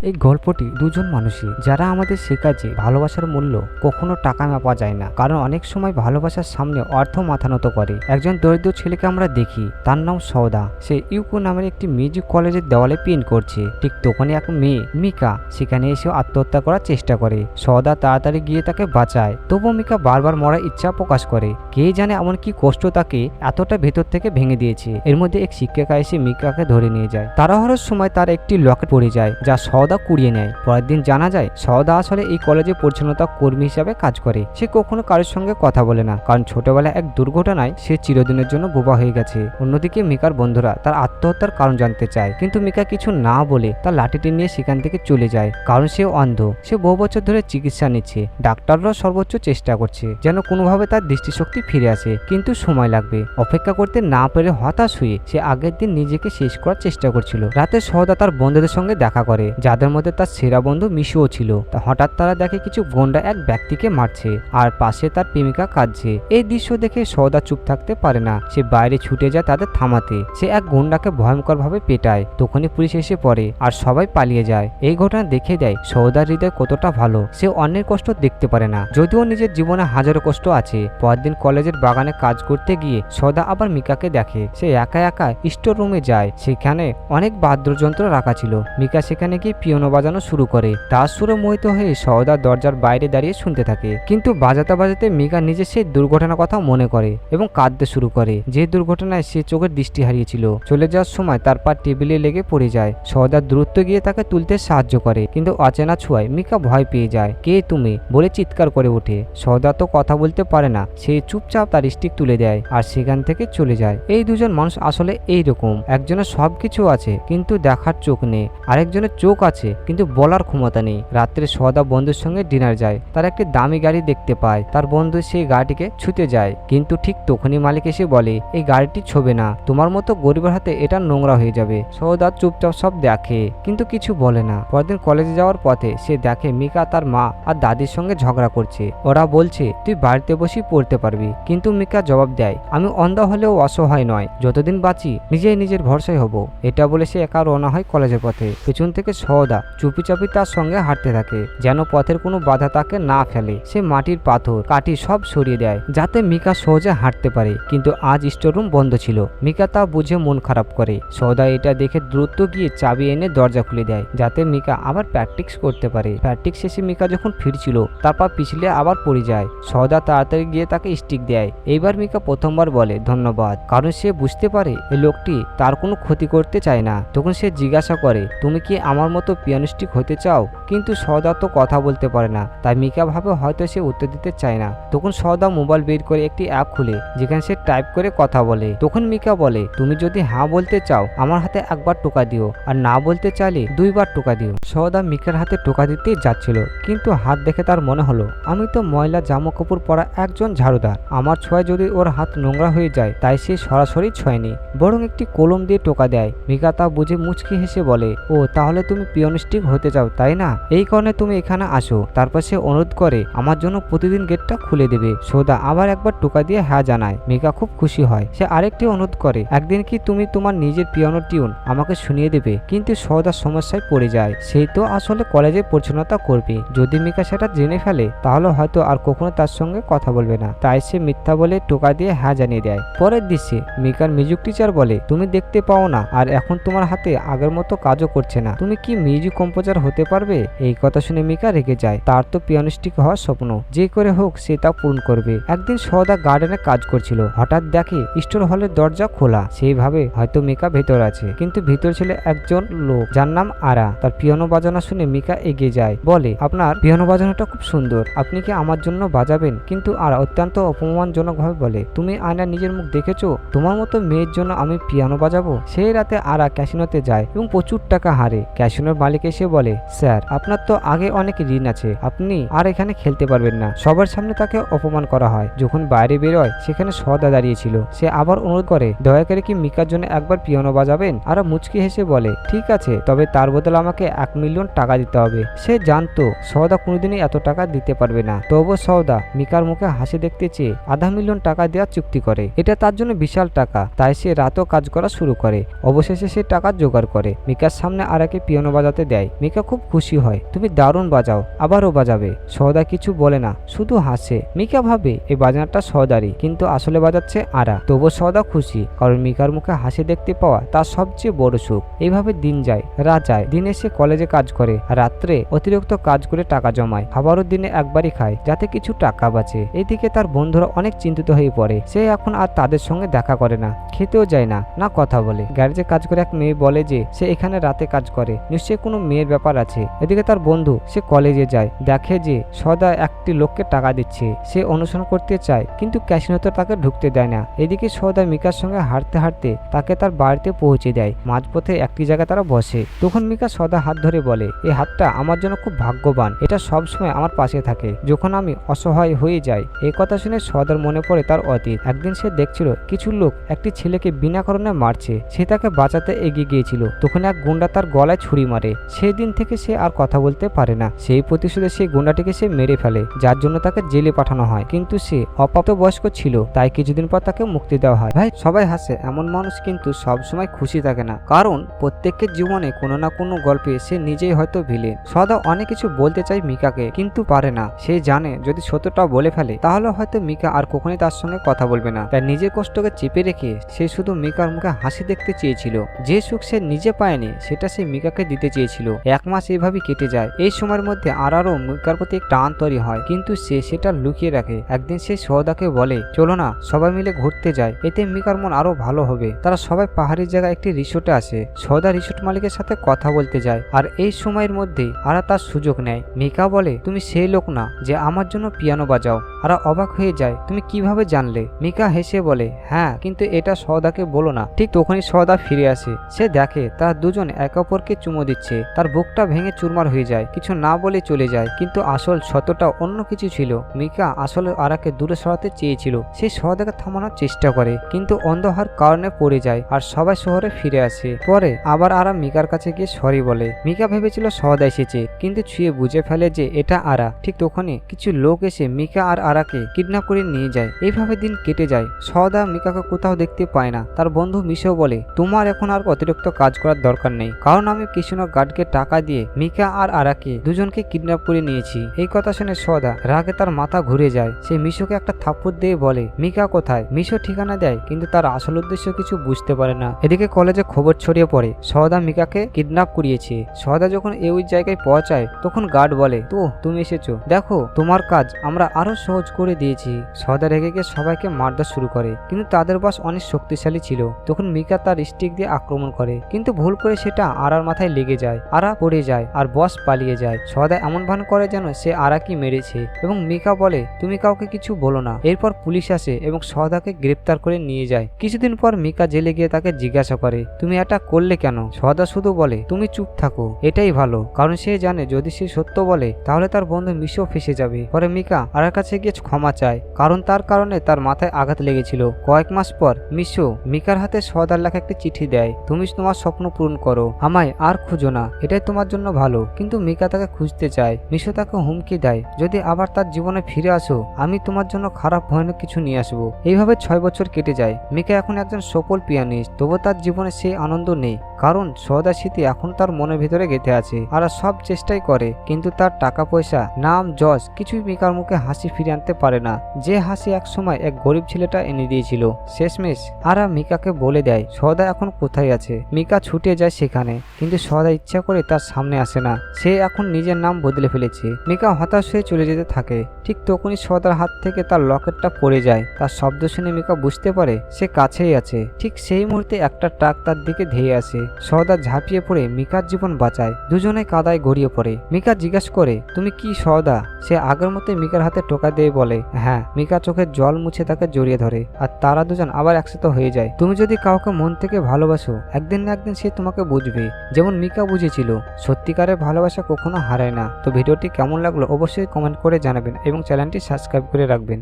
এই গল্পটি দুজন মানুষই যারা আমাদের শেখায় যে ভালোবাসার মূল্য কখনো টাকা মাপা যায় না, কারণ অনেক সময় ভালোবাসার সামনে অর্থ মাথা নত করে। একজন দরিদ্র ছেলেকে আমরা দেখি, তার নাম সওদা। সে ইউকো নামের একটি মিউজিক কলেজের দেওয়ালে পেন করছে। ঠিক তখনই এক মেয়ে মিকা সেখানে এসে আত্মহত্যা করার চেষ্টা করে। সওদা তাড়াতাড়ি গিয়ে তাকে বাঁচায়, তবুও মিকা বারবার মরার ইচ্ছা প্রকাশ করে। কে জানে এমন কি কষ্ট তাকে এতটা ভেতর থেকে ভেঙে দিয়েছে। এর মধ্যে এক শিক্ষিকা এসে মিকাকে ধরে নিয়ে যায়। তাড়াহুড়োর সময় তার একটি লকেট পড়ে যায়, যা সওদা কুড়িয়ে নেয়। পরের দিন জানা যায় সওদা আসলে এই কলেজে পরিচ্ছন্নতা কর্মী হিসাবে কাজ করে। সে কখনো কারোর সঙ্গে কথা বলে না, কারণ ছোটবেলায় এক দুর্ঘটনায় সে চিরদিনের জন্য বোবা হয়ে গেছে। অন্যদিকে মিকার বন্ধুরা তার আত্মহত্যার কারণ জানতে চায়, কিন্তু মিকা কিছু না বলে তার লাঠিটি নিয়ে সেখান থেকে চলে যায়, কারণ সে অন্ধ। সে বহু বছর ধরে চিকিৎসা নিচ্ছে, ডাক্তাররাও সর্বোচ্চ চেষ্টা করছে যেন কোনোভাবে তার দৃষ্টিশক্তি ফিরে আসে, কিন্তু সময় লাগবে। অপেক্ষা করতে না পেরে হতাশ হয়ে সে আগের দিন নিজেকে শেষ করার চেষ্টা করছিল। রাতে সওদা তার বন্ধুদের সঙ্গে দেখা করে, যাদের মধ্যে তার সেরা বন্ধু মিশুও ছিল। হঠাৎ তারা দেখে কিছু গোন্ডা এক ব্যক্তিকে মারছে, আর পাশে তার প্রেমিকা কাঁদছে। এই দৃশ্য দেখে সওদা চুপ থাকতে পারে না। সে বাইরে ছুটে যায় তাদের থামাতে। সে এক গোন্ডাকে ভয়ঙ্কর ভাবে পেটায়। তখনই পুলিশ এসে পড়ে আর সবাই পালিয়ে যায়। এই ঘটনা দেখে দেয় সওদার হৃদয় কতটা ভালো। সে অন্যের কষ্ট দেখতে পারে না, যদিও নিজের জীবনে হাজারো কষ্ট আছে। পরের দিন কলেজের বাগানে কাজ করতে গিয়ে সওদা আবার মিকাকে দেখে। সে একা একা স্টোর রুমে যায়, সেখানে অনেক বাদ্যযন্ত্র রাখা ছিল। মিকা সেখানে গিয়ে পিয়ানো বাজানো শুরু করে। তার সুরে মোহিত হয়ে সওদা দরজার বাইরে দাঁড়িয়ে শুনতে থাকে, কিন্তু বাজাতে বাজাতে মিকা নিজে সেই দুর্ঘটনার কথা মনে করে এবং কাঁদতে শুরু করে। যে দুর্ঘটনায় সে চোখের দৃষ্টি হারিয়েছিল। চলে যাওয়ার সময় তার পা টেবিলে লেগে পড়ে যায়। সওদা দ্রুত গিয়ে তাকে তুলতে সাহায্য করে, কিন্তু অচেনা ছোঁয়ায় মিকা ভয় পেয়ে যায়। কে তুমি বলে চিৎকার করে ওঠে। সওদা তো কথা বলতে পারে না, সে চুপচাপ তার স্টিক তুলে দেয় আর সেখান থেকে চলে যায়। এই দুজন মানুষ আসলে এইরকম, একজনের সবকিছু আছে কিন্তু দেখার চোখ নেই, আরেকজনের চোখ আছে কিন্তু বলার ক্ষমতা নেই। রাত্রে সওদা বন্ধুর সঙ্গে ডিনার যায়। তার একটি দামি গাড়ি দেখতে পায়। তার বন্ধু সেই গাড়িটিকে ছুঁতে যায়, কিন্তু ঠিক তখনই মালিক এসে বলে, এই গাড়িটি ছোবে না, তোমার মতো গরিবের হাতে এটা নোংরা হয়ে যাবে। সওদা চুপচাপ সব দেখে কিন্তু কিছু বলে না। পরদিন কলেজে যাওয়ার পথে সে দেখে মিকা তার মা আর দাদির সঙ্গে ঝগড়া করছে। ওরা বলছে তুই বাড়িতে বসেই পড়তে পারবি, কিন্তু মিকা জবাব দেয়, আমি অন্ধ হলেও অসহায় নয়, যতদিন বাঁচি নিজেই নিজের ভরসায় হব। এটা বলে সে একা রওনা হয় কলেজের পথে। পেছন থেকে সওদা চুপিচাপি তার সঙ্গে হাঁটতে থাকে, যেন পথের কোনো বাধা তাকে না ফেলে। সে মাটির পাথর কাটি সব সরিয়ে দেয় যাতে মিকা সহজে হাঁটতে পারে, কিন্তু আজ স্টোররুম বন্ধ ছিল। মিকা তা বুঝে মন খারাপ করে। সওদা এটা দেখে দ্রুত গিয়ে চাবি এনে দরজা খুলে দেয়, যাতে মিকা আবার প্র্যাকটিস করতে পারে। প্র্যাকটিস শেষে মিকা যখন ফিরছিল তার পা পিছলে আবার পড়ে যায়। সওদা তাড়াতাড়ি গিয়ে তাকে স্টিক দেয়। এইবার মিকা প্রথমবার বলে ধন্যবাদ, কারণ সে বুঝতে পারে এই লোকটি তার কোনো ক্ষতি করতে চায় না। তখন সে জিজ্ঞাসা করে, তুমি কি আমার মতো পিয়ানিস্টিক হতে চাও? কিন্তু সওদা তো কথা বলতে পারে না, তাই মিকা ভাবে হয়তো সে উত্তর দিতে চায় না। তখন সওদা মোবাইল বের করে একটি অ্যাপ খুলে, যেখানে সে টাইপ করে কথা বলে। তখন মিকা বলে, তুমি যদি হ্যাঁ বলতে চাও আমার হাতে একবার টোকা দিও, আর না বলতে চাইলে 2বার টোকা দিও। সওদা মিকার হাতে টোকা দিতেই যাচ্ছিল, কিন্তু হাত দেখে তার মনে হলো, আমি তো ময়লা জামা কাপড় পরা একজন ঝাড়ুদার, আমার ছোঁয়ায় যদি ওর হাত নোংরা হয়ে যায়। তাই সে সরাসরি ছোঁয়নি, বরং একটি কলম দিয়ে টোকা দেয়। মিকা তা বুঝে মুচকি হেসে বলে, ও তাহলে তুমি পিয়ানিস্টিক হতে চাও তাই না? এই কারণে তুমি এখানে আসো। তারপর সে অনুরোধ করে আমার জন্য প্রতিদিন গেটটা খুলে দেবে। সওদা আবার একবার টোকা দিয়ে হ্যাঁ জানায়। মিকা খুব খুশি হয়। সে আরেকটি অনুরোধ করে, একদিন কি তুমি তোমার নিজের পিয়ানো টিউন আমাকে শুনিয়ে দেবে? কিন্তু সওদা সমস্যায় পড়ে যায়। সেই তো আসলে কলেজে পরিচ্ছন্নতা করবে। যদি মিকা সেটা জেনে ফেলে তাহলে হয়তো আর কখনো তার সঙ্গে কথা বলবে না। তাই সে মিথ্যা বলে টোকা দিয়ে হ্যাঁ জানিয়ে দেয়। পরের দৃশ্যে মিকার মিউজিক টিচার বলে, তুমি দেখতে পাও না আর এখন তোমার হাতে আগের মতো কাজও করছে না, তুমি কি মিউজিক কম্পোজার হতে পারবে? এই কথা শুনে মিকা রেগে যায়। তার তো পিয়ানিস্টিক হওয়ার স্বপ্ন, যে করে হোক সে তা পূরণ করবে। একদিন সওদা গার্ডেনে কাজ করছিল, হঠাৎ দেখে স্টোর হলের দরজা খোলা। সেইভাবে হয়তো মিকা ভেতর আছে, কিন্তু ভিতর ছিল একজন লোক যার নাম আরা। তার পিয়ানো বাজানো শুনে মিকা এগিয়ে যায়, বলে, আপনার পিয়ানো বাজানোটা খুব সুন্দর, আপনি কি আমার জন্য বাজাবেন? কিন্তু আরা অত্যন্ত অপমানজনক ভাবে বলে, তুমি আয়না নিজের মুখ দেখেছো? তোমার মতো মেয়ের জন্য আমি পিয়ানো বাজাবো? সেই রাতে আরা ক্যাসিনোতে যায় এবং প্রচুর টাকা হারে। ক্যাসিনোর মালিক এসে বলে, স্যার আপনার তো আগে অনেক ঋণ আছে, আপনি আর এখানে খেলতে পারবেন না। সবার সামনে তাকে অপমান করা হয়। যখন বাইরে বেরোয় সেখানে সওদা দাঁড়িয়েছিল। সে আবার অনুরোধ করে, দয়া করে কি মিকার জন্য একবার পিয়ানো বাজাবেন? আর মুচকি হেসে বলে, ঠিক আছে, তবে তার বদলে আমাকে 1 মিলিয়ন টাকা দিতে হবে। সে জানতো সওদা কোনোদিনই এত টাকা দিতে পারবে না, তবু সওদা মিকার মুখে হাসি দেখতে চেয়ে ½ মিলিয়ন টাকা দেওয়ার চুক্তি করে। এটা তার জন্য বিশাল টাকা, তাই সে রাতও কাজ করা শুরু করে। অবশেষে সে টাকা জোগাড় করে। মিকার সামনে আরাকে পিয়ানো বাজাতে বাজাতে দেয়। মিকা খুব খুশি হয়, তুমি দারুণ বাজাও, আবারও বাজাবে। সওদা কিছু বলে না, শুধু হাসে। মিকা ভাবে এই বাজনাটা সওদারই, কিন্তু আসলে বাজাচ্ছে আরা। তবু সওদা খুশি, কারণ মিকার মুখে হাসি দেখতে পাওয়া তার সবচেয়ে বড় সুখ। এইভাবে দিন যায়, রাত যায়। দিনে সে কলেজে কাজ করে, আর রাত্রে অতিরিক্ত কাজ করে টাকা জমায়। খাবারও দিনে একবারই খায়, যাতে কিছু টাকা বাঁচে। এদিকে তার বন্ধুরা অনেক চিন্তিত হয়ে পড়ে। সে এখন আর তাদের সঙ্গে দেখা করে না, খেতেও যায় না, না কথা বলে। গ্যারেজে কাজ করে এক মেয়ে বলে যে সে এখানে রাতে কাজ করে, নিশ্চয়ই কোনো মেয়ের ব্যাপার আছে। এদিকে তার বন্ধু সে কলেজে যায়, দেখে যে সদা একটি লোককে টাকা দিচ্ছে। সে অনুসরণ করতে চায়, কিন্তু ক্যাসিনোতে তাকে ঢুকতে দেয় না। এদিকে সদা মিকার সঙ্গে হাঁটতে হাঁটতে তাকে তার বাড়িতে পৌঁছে দেয়। মাঝপথে একটি জায়গায় তারা বসে। তখন মিকা সদা হাত ধরে বলে, এই হাতটা আমার জন্য খুব ভাগ্যবান, এটা সবসময় আমার পাশে থাকে যখন আমি অসহায় হয়ে যাই। এই কথা শুনে সদার মনে পড়ে তার অতীত। একদিন সে দেখছিল কিছু লোক একটি ছেলেকে বিনা কারণে মারছে। সে তাকে বাঁচাতে এগিয়ে গিয়েছিল, তখন এক গুন্ডা তার গলায় ছুরি মারে। সেই দিন থেকে সে আর কথা বলতে পারে না। সেই প্রতিশোধে সেই গুন্ডাটিকে সে মেরে ফেলে, যার জন্য তাকে জেলে পাঠানো হয়। কিন্তু সে অপ্রাপ্তবয়স্ক ছিল, তাই কিছুদিন পর তাকে মুক্তি দেওয়া হয়। ভাই, সবাই হাসে, এমন মানুষ কিন্তু সবসময় খুশি থাকে না, কারণ প্রত্যেকের জীবনে কোনো না কোনো গল্পে সে নিজেই হয়তো ভিলেন। সদা অনেক কিছু বলতে চায় মিকাকে, কিন্তু পারে না। সে জানে যদি সত্যটা বলে ফেলে তাহলে হয়তো মিকা আর কখনোই তার সঙ্গে কথা বলবে না। তাই নিজের কষ্টকে চেপে রেখে সে শুধু মিকার মুখে হাসি দেখতে চেয়েছিল। যে সুখ সে নিজে পায়নি সেটা সে মিকাকে দিতে চেয়েছিল। 1 মাস এইভাবেই কেটে যায়। এই সময়ের মধ্যে আরও মিকার প্রতি একটা টান তৈরি হয়, কিন্তু সে সেটা লুকিয়ে রাখে। একদিন সে সওদাকে বলে, চলো না সবাই মিলে ঘুরতে যায়, এতে মিকার মন আরো ভালো হবে। তারা সবাই পাহাড়ের জায়গায় একটি রিসোর্টে আসে। সওদা রিসোর্ট মালিকের সাথে কথা বলতে যায়, আর এই সময়ের মধ্যে আরা তার সুযোগ নেয়। মিকা বলে, তুমি সেই লোক না যে আমার জন্য পিয়ানো বাজাও। আরা অবাক হয়ে যায়, তুমি কিভাবে জানলে? মিকা হেসে বলে, হ্যাঁ, কিন্তু এটা সওদাকে বলো না। ঠিক তখনই সওদা ফিরে আসে। সে দেখে তারা দুজন একে অপরকে চুমো দিচ্ছে। তার বুকটা ভেঙে চুরমার হয়ে যায়, কিছু না বলে চলে যায়। কিন্তু আসল সত্যটা অন্য কিছু ছিল। মিকা আসলে আরাকে দূরে সরাতে চেয়েছিল। সে সওদাকে থামানোর চেষ্টা করে, কিন্তু অন্ধ হওয়ার কারণে পড়ে যায়, আর সবাই শহরে ফিরে আসে। পরে আবার আরা মিকার কাছে গিয়ে সরি বলে। মিকা ভেবেছিল সওদা এসেছে, কিন্তু ছুঁয়ে বুঝে ফেলে যে এটা আরা। ঠিক তখনই কিছু লোক এসে মিকা আর আরাকে কিডন্যাপ করে নিয়ে যায়। এইভাবে দিন কেটে যায়। সওদা মিকাকে কোথাও দেখতে পায় না। তার বন্ধু মিশো বলে, তোমার এখন আর অতিরিক্ত কাজ করার দরকার নেই, কারণ আমি কৃষ্ণ গার্ডকে টাকা দিয়ে মিকা আর আরাকে দুজনকে কিডন্যাপ করে নিয়েছি। এই কথা শুনে সওদা রাগে তার মাথা ঘুরে যায়। সে মিশোকে একটা থাপ্পড় দিয়ে বলে, মিকা কোথায়? মিশো ঠিকানা দেয়, কিন্তু তার আসল উদ্দেশ্য কিছু বুঝতে পারে না। এদিকে কলেজে খবর ছড়িয়ে পড়ে সওদা মিকাকে কিডন্যাপ করিয়েছে। সওদা যখন ওই জায়গায় পৌঁছায় তখন গার্ড বলে, তো তুমি এসেছো, দেখো তোমার কাজ আমরা আরো সহজ করে দিয়েছি। সওদা রেগে গিয়ে সবাইকে মারধর শুরু করে, কিন্তু তাদের বস অনেক শক্তিশালী ছিল। তখন মিকা তার স্টিক দিয়ে আক্রমণ করে, কিন্তু ভুল করে সেটা আরার মাথায় লেগে যায়। আরা পড়ে যায় আর বস পালিয়ে যায়। সওদা এমন ভান করে যেন সে আরাকে মেরেছে, এবং মিকা বলে, তুমি কাউকে কিছু বলো না। এরপর পুলিশ আসে এবং সওদাকে গ্রেপ্তার করে নিয়ে যায়। কিছুদিন পর মিকা জেলে গিয়ে তাকে জিজ্ঞাসা করে, তুমি এটা করলে কেন? সওদা শুধু বলে, তুমি চুপ থাকো, এটাই ভালো, কারণ সে জানে যদি সে সত্য বলে তাহলে তার বন্ধু মিশো ফেসে যাবে। পরে মিকা আরার কাছে গিয়ে ক্ষমা চায়, কারণ তার কারণে তার মাথায় আঘাত লেগেছিল। কয়েক মাস পর মিশো মিকার হাতে সওদার লেখা একটি চিঠি দেয়, তুমি তোমার স্বপ্ন পূরণ করো, আমায় আর খুঁজো না, এটাই তোমার জন্য ভালো। কিন্তু মিকা তাকে খুঁজতে চায়। মিশো তাকে হুমকি দেয়, যদি আবার তার জীবনে ফিরে আসো আমি তোমার জন্য খারাপ ভয়ানক কিছু নিয়ে আসবো। এইভাবে 6 বছর কেটে যায়। মিকা এখন একজন সফল পিয়ানিস্ট, তবু তার জীবনে সেই আনন্দ নেই, কারণ সওদার স্মৃতি এখন তার মনের ভিতরে গেঁথে আছে। আর সব চেষ্টাই করে, কিন্তু তার টাকা পয়সা, নাম, যশ কিছুই মিকার মুখে হাসি ফিরে আনতে পারে না, যে হাসি একসময় এক গরিব ছেলেটা এনে দিয়েছিল। শেষমেশ আরা মিকাকে বলে দেয় সওদা এখন কোথায় আছে। মিকা ছুটে যায় সেখানে, কিন্তু সওদা ইচ্ছা করে তার সামনে আসে না। সে এখন নিজের নাম বদলে ফেলেছে। মিকা হতাশ হয়ে চলে যেতে থাকে। ঠিক তখনই সওদার হাত থেকে তার লকেটটা পড়ে যায়। তার শব্দ শুনে মিকা বুঝতে পারে সে কাছেই আছে। ঠিক সেই মুহূর্তে একটা ট্রাক তার দিকে ধেয়ে আসে। সওদা ঝাঁপিয়ে পড়ে মিকার জীবন বাঁচায়। দুজনে কাদায় গড়িয়ে পড়ে। মিকা জিজ্ঞেস করে, তুমি কি সওদা? সে আগের মতো মিকার হাতে টোকা দিয়ে বলে, হ্যাঁ। মিকা চোখের জল মুছে তাকে জড়িয়ে ধরে, আর তারা দুজন আবার একসাথে হয়ে যায়। তুমি যদি কাউকে মন থেকে ভালোবাসো, একদিন না একদিন সে তোমাকে বুঝবে, যেমন মিকা বুঝেছিল। সত্যিকারের ভালোবাসা কখনো হারায় না। তো ভিডিওটি কেমন লাগলো অবশ্যই কমেন্ট করে জানাবেন এবং চ্যানেলটি সাবস্ক্রাইব করে রাখবেন।